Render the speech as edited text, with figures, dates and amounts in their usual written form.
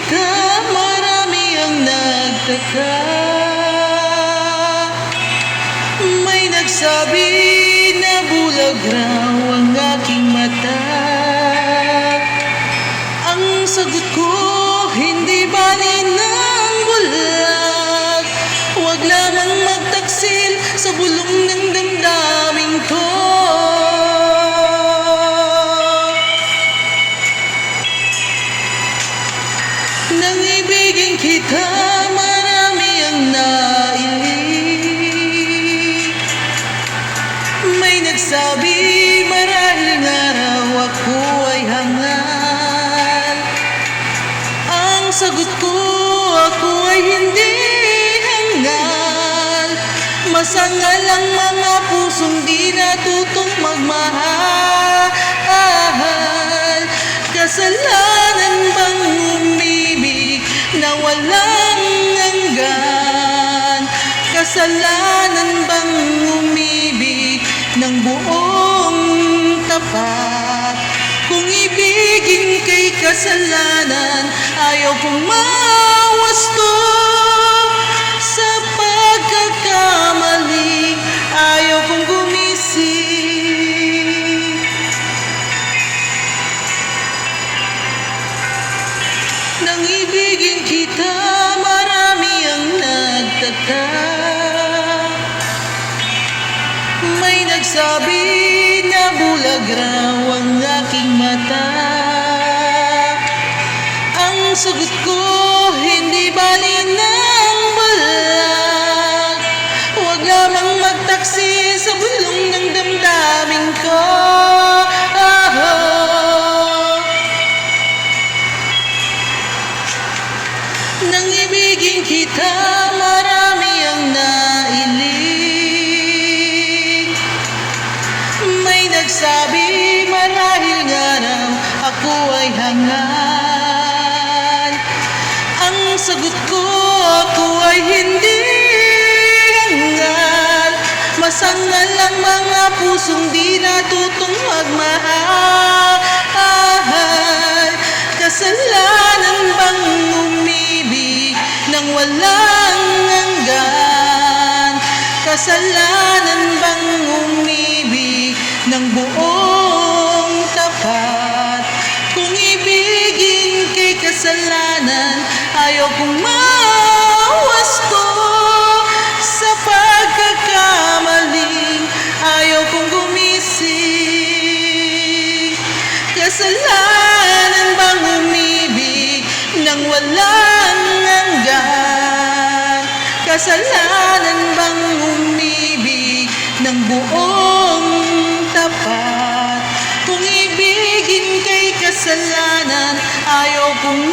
kita, marami ang nagtaka. May nagsabi na bulag raw ang aking mata. Ang sagot ko, hindi bali ng bulag. Huwag lamang magtaksil sa bulong ng damdamin ko. Nang ibigin kita, marami ang nailing. May nagsabi marahil nga raw ako ay hangal. Ang sagot ko, ako ay hindi hangal. Masangal ang mga pusong di natutong magmahal. Kasalanan bang umibig na walang hanggan? Kasalanan bang umibig ng buong tapat? Kung ibigin kay kasalanan, ayaw kong mawasto sa pagkakamali, ayaw kong gumising. Nang ibigin kita, marami ang nagtaka. May nagsabi na bulag raw ang aking mata. Ang sagot ko, hindi bali ng bulag. Huwag lamang magtaksi sa bulong ng damdamin ko. Nang ibigin kita, marami ang nailing. May nagsabi marahil nga raw ako ay hangal. Ang sagot ko, ako ay hindi hangal. Masangal ang mga pusong di natutong magmahal. Kasalanan bang umibig nang walang hanggan? Kasalanan bang umibig ng buong tapat? Kung ibigin kay kasalanan, ayaw kong mawasto sa pagkakamaling, ayaw kong gumising. Kasalanan bang umibig nang walang hanggan? Kasalanan bang umibig ng buong tapat? Kung ibigin kay kasalanan, ayaw kong